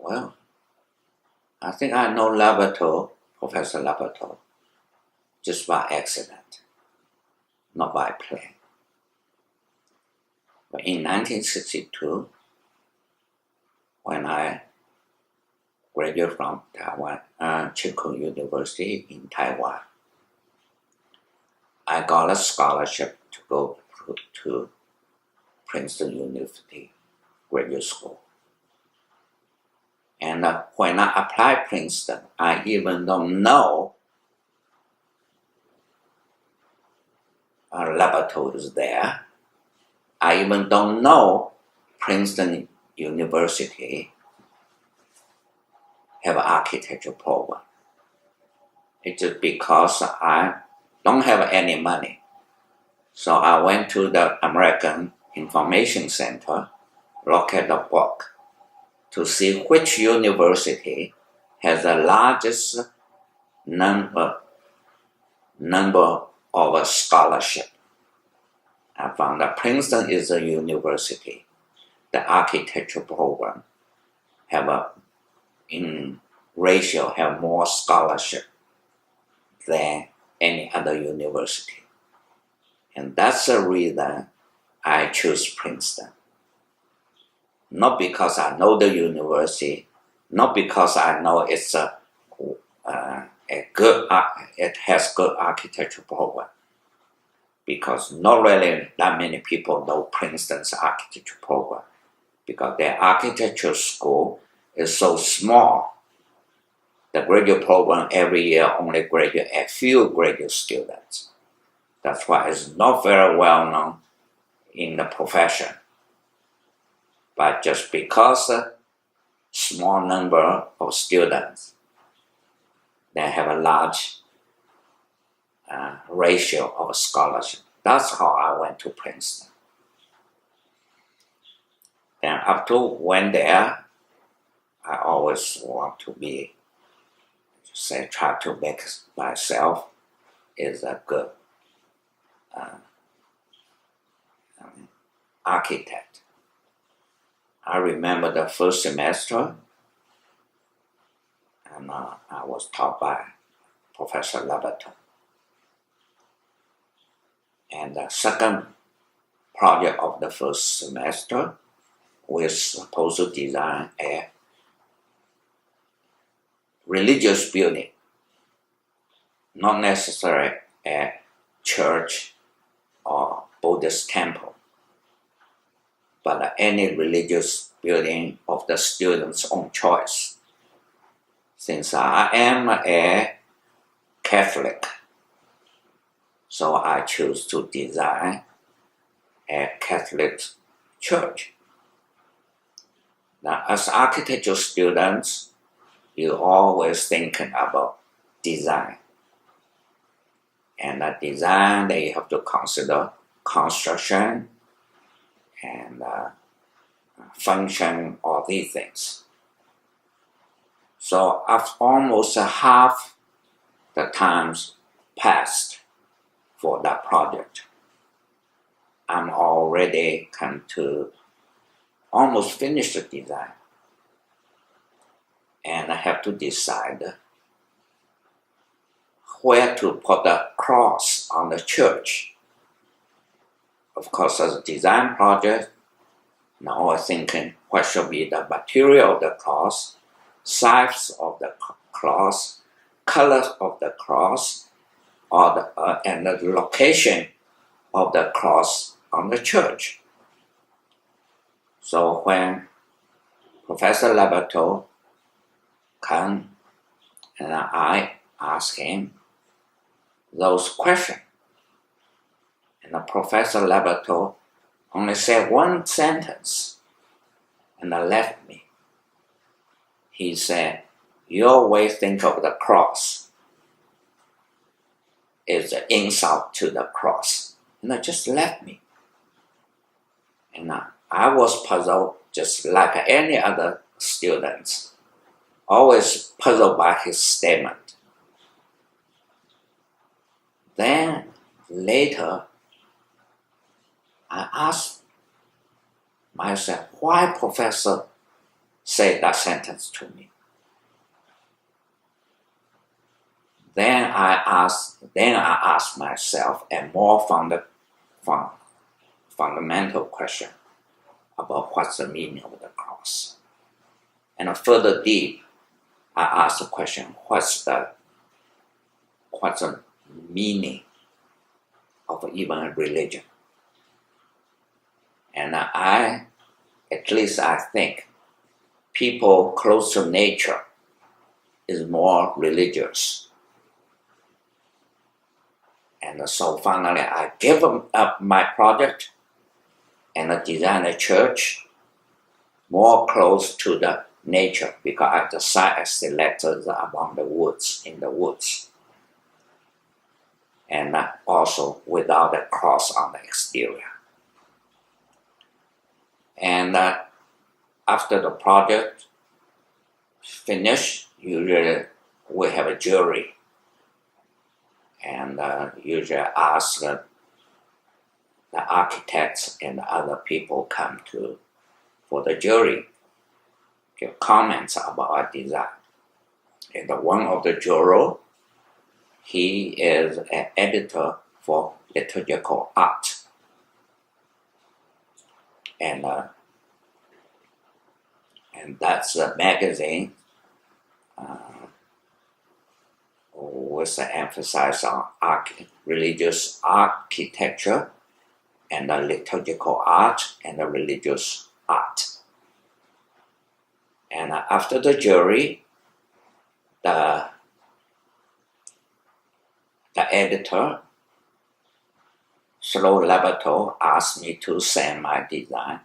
Well, I think I know Labatut, Professor Labatut, just by accident, not by plan. But in 1962, when I graduated from Taiwan, Chu Chueng University in Taiwan, I got a scholarship to go to Princeton University graduate school. And when I applied Princeton, I even don't know Labatut is there. I even don't know Princeton University have an architecture program. It's just because I don't have any money. So I went to the American Information Center, look at the book, to see which university has the largest number of scholarship. I found that Princeton is a university. The architecture program in ratio have more scholarship than any other university. And that's the reason I choose Princeton. Not because I know the university, not because I know it has good architecture program, because not really that many people know Princeton's architecture program, because their architecture school is so small. The graduate program every year only graduate a few graduate students. That's why it's not very well known in the profession. But just because a small number of students, they have a large ratio of scholarship. That's how I went to Princeton. Then after went there, I always want to try to make myself is a good architect. I remember the first semester, and I was taught by Professor Labatut. And the second project of the first semester, we're supposed to design a religious building, not necessarily a church or Buddhist temple, but any religious building of the student's own choice. Since I am a Catholic, so I choose to design a Catholic church. Now, as architecture students, you're always thinking about design. And that design, they have to consider construction and function, all these things. So after almost half the times passed for that project, I'm already come to almost finish the design. And I have to decide where to put the cross on the church. Of course, as a design project, now I'm thinking what should be the material of the cross, size of the cross, color of the cross, and the location of the cross on the church. So when Professor Labatut came and I asked him those questions, and the Professor Labatut only said one sentence and left me. He said, "Your way think of the cross is an insult to the cross." And I just left me. And I was puzzled just like any other students, always puzzled by his statement. Then later, I asked myself, why Professor say that sentence to me. Then I ask myself a more fundamental question about what's the meaning of the cross. And further deep, I ask the question, what's the meaning of even a religion? And at least I think, people close to nature is more religious. And so finally, I gave up my project and designed a church more close to the nature, because at the site I selected among the woods, in the woods. And also without a cross on the exterior. And after the project finished, usually we have a jury. And usually ask the architects and other people come for the jury, give comments about our design. And one of the jurors, he is an editor for liturgical art. And that's a magazine with an emphasis on religious architecture and liturgical art and religious art. And after the jury, the editor, Labatut, asked me to send my design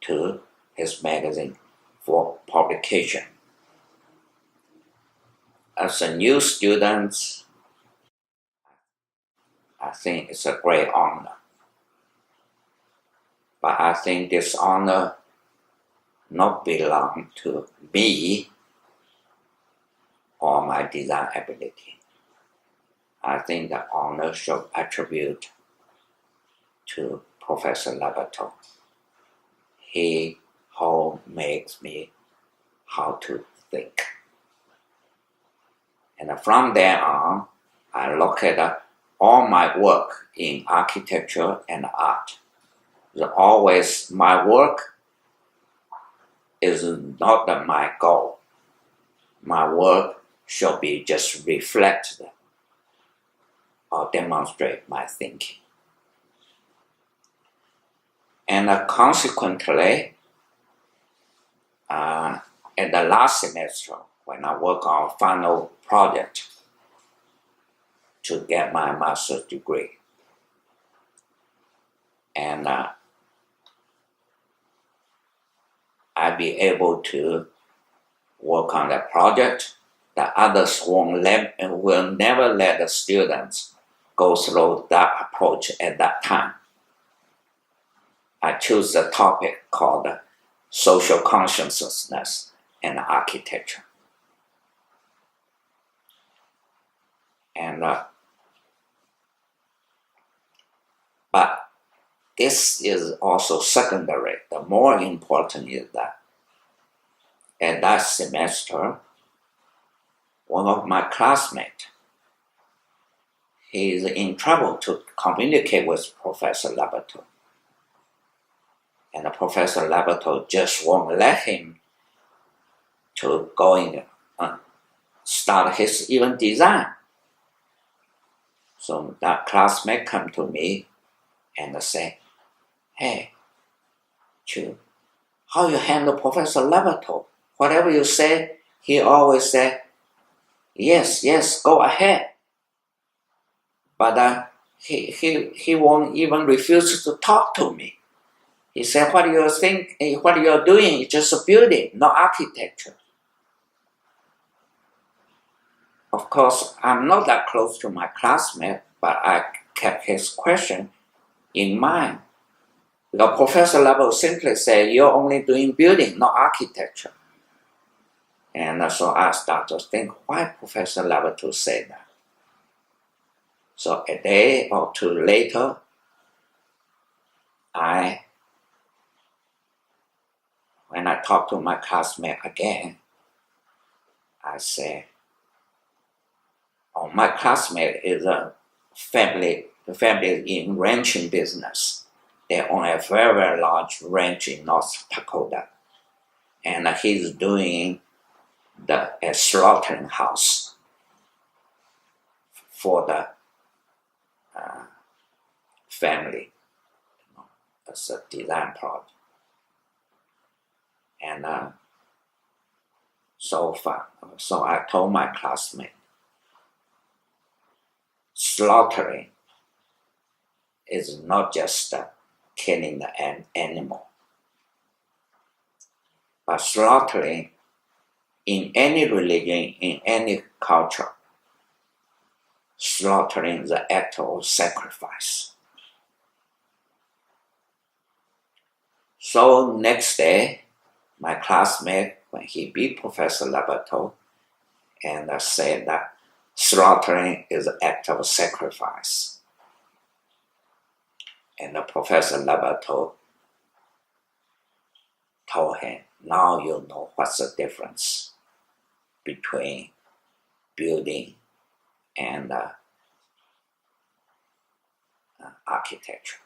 to his magazine for publication. As a new student, I think it's a great honor. But I think this honor not belong to me or my design ability. I think the honor should attribute to Professor Labatut. He who makes me how to think. And from there on, I look at all my work in architecture and art. Always my work is not my goal. My work should be just reflect or demonstrate my thinking. And consequently, in the last semester, when I work on a final project to get my master's degree, and I'll be able to work on that project, the others will never let the students go through that approach at that time. I choose the topic called social consciousness and architecture. And but this is also secondary. The more important is that at that semester, one of my classmates, he is in trouble to communicate with Professor Labatut. And Professor Labatut just won't let him to go in start his even design. So that classmate come to me and say, "Hey, Chu, how you handle Professor Labatut? Whatever you say, he always say, yes, go ahead. But he won't even refuse to talk to me. He said, what you're doing is just a building, not architecture." Of course, I'm not that close to my classmate, but I kept his question in mind. The Professor Labatut simply said, "You're only doing building, not architecture." And so I started to think, why Professor Labatut said that? So a day or two later, when I talk to my classmate again, I say, oh, my classmate is the family in ranching business. They own a very, very large ranch in North Dakota. And he's doing a slaughtering house for the family, as a design project. And so I told my classmate, slaughtering is not just killing the animal, but slaughtering in any religion, in any culture, slaughtering is the act of sacrifice. So next day, my classmate, when he beat Professor Labatut, and said that slaughtering is an act of sacrifice. And Professor Labatut told him, now you know what's the difference between building and architecture.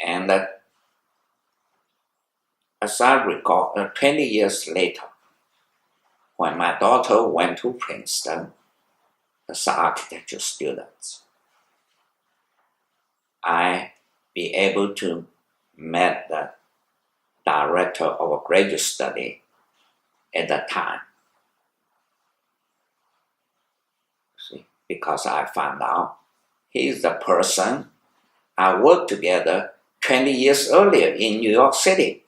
And as I recall, 20 years later, when my daughter went to Princeton as an architecture student, I be able to meet the director of a graduate study at the time. See, because I found out he's the person I worked together 20 years earlier in New York City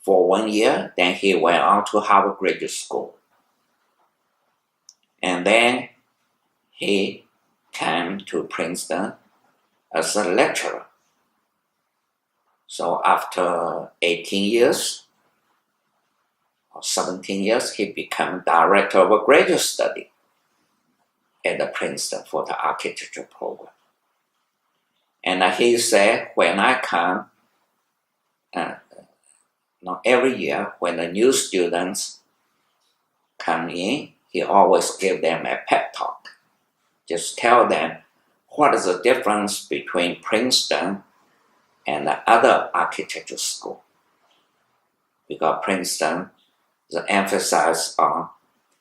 for 1 year. Then he went on to Harvard Graduate School. And then he came to Princeton as a lecturer. So after 18 years or 17 years, he became director of a graduate study at the Princeton for the architecture program. And he said, when I come, every year when the new students come in, he always give them a pep talk. Just tell them what is the difference between Princeton and the other architecture school. Because Princeton is emphasized on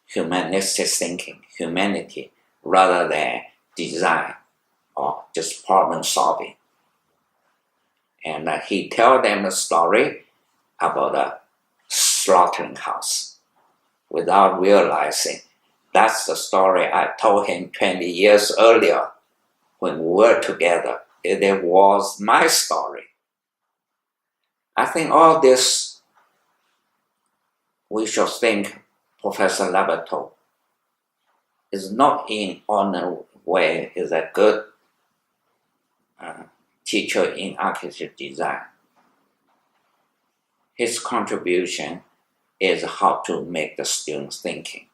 humanistic thinking, humanity, rather than design or just problem solving. And he tell them a story about a slaughtering house without realizing that's the story I told him 20 years earlier when we were together. It was my story. I think all this, we should think Professor Labatut is not in honor way, is a good teacher in architecture design. His contribution is how to make the students thinking.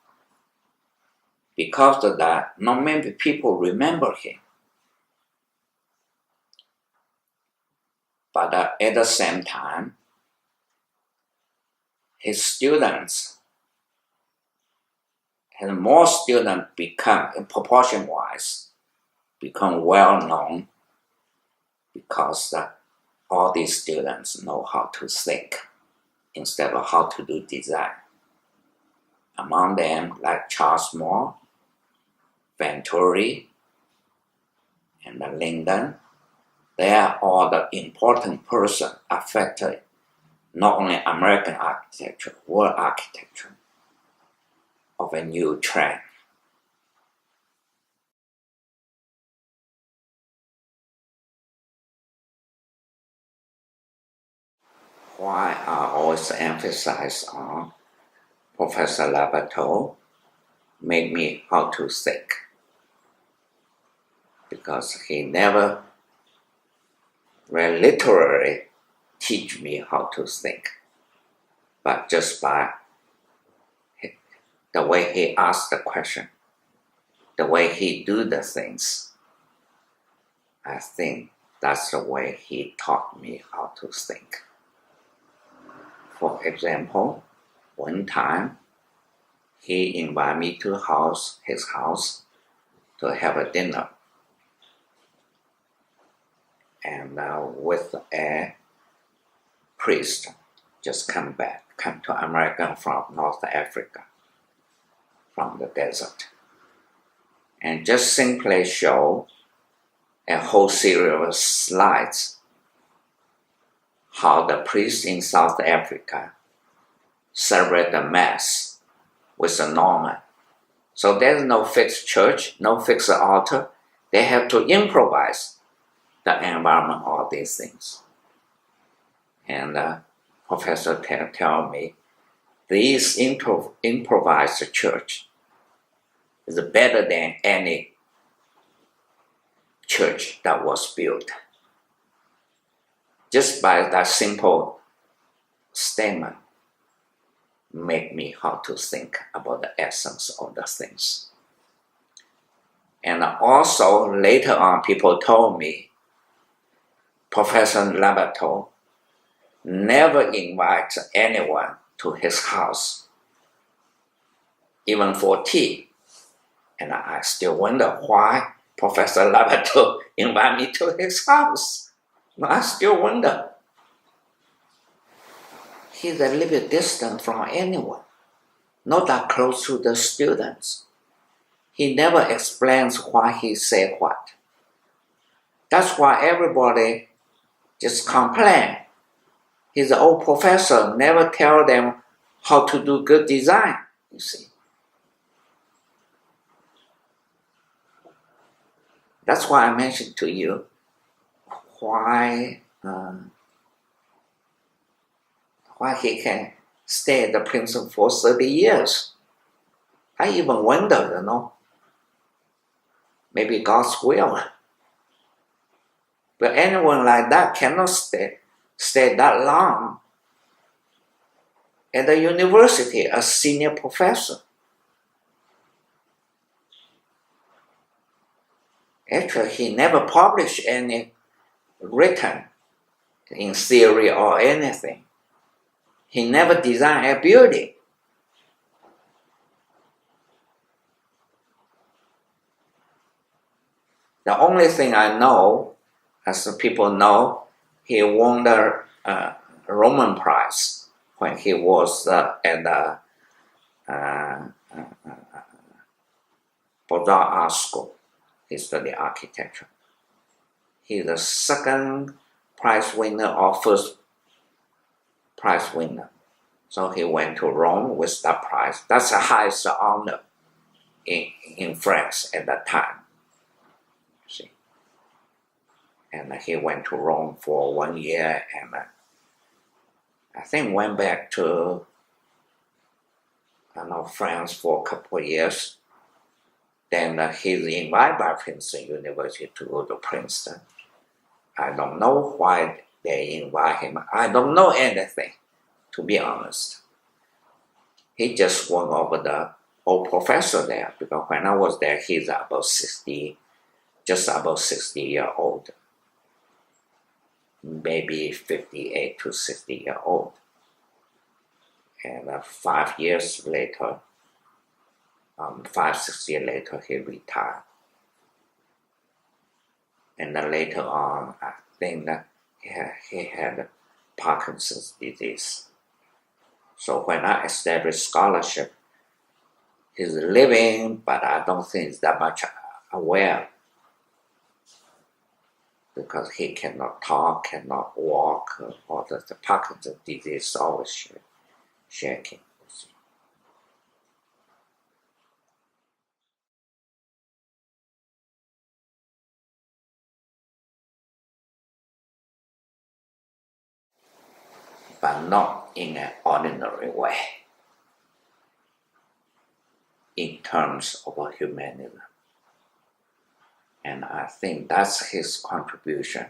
Because of that, not many people remember him. But at the same time, his students, and more students become, proportion-wise, become well-known because all these students know how to think instead of how to do design. Among them, like Charles Moore, Venturi, and Linden, they are all the important person affected not only American architecture, world architecture, of a new trend. Why I always emphasize on Professor Labatut made me how to think. Because he never literally teach me how to think, but just by the way he asked the question, the way he do the things, I think That's the way he taught me how to think. For example, one time he invited me to his house to have a dinner, and with a priest just come to America from North Africa, from the desert, and just simply show a whole series of slides how the priests in South Africa celebrate the Mass with the Norman. So there's no fixed church, no fixed altar. They have to improvise the environment, all these things. And Professor tell me, this improvised church is better than any church that was built. Just by that simple statement, make me how to think about the essence of the things. And also later on, people told me Professor Labatut never invites anyone to his house, even for tea. And I still wonder why Professor Labatut invited me to his house. I still wonder. He's a little bit distant from anyone, not that close to the students. He never explains why he said what. That's why everybody just complain. He's an old professor, never tell them how to do good design, you see. That's why I mentioned to you why he can stay at the Princeton for 30 years. I even wonder, maybe God's will. But anyone like that cannot stay that long at the university as senior professor. Actually, he never published any written in theory or anything. He never designed a building. The only thing I know, as the people know, he won the Roman Prize when he was at the Beaux Art School. He studied architecture. He's the second prize winner or first prize winner. So he went to Rome with that prize. That's the highest honor in France at that time. See? And he went to Rome for 1 year, and I think went back to France for a couple of years. Then he's invited by Princeton University to go to Princeton. I don't know why they invite him. I don't know anything, to be honest. He just won over the old professor there, because when I was there, he's about 60, just about 60 years old. Maybe 58 to 60 years old. And 5 years later, 5-6 years later, he retired. And then later on, I think that he had Parkinson's disease. So when I established scholarship, he's living, but I don't think he's that much aware, because he cannot talk, cannot walk, or the Parkinson's disease is always shaking. But not in an ordinary way, in terms of humanism. And I think that's his contribution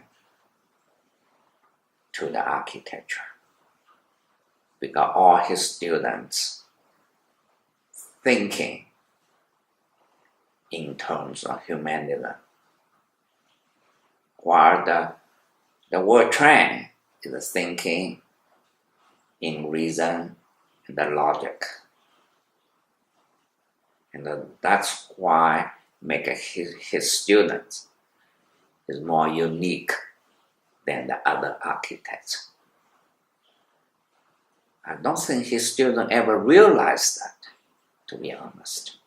to the architecture, because all his students thinking in terms of humanism, while the The word train is thinking in reason and the logic. And that's why make his students is more unique than the other architects. I don't think his students ever realized that, to be honest.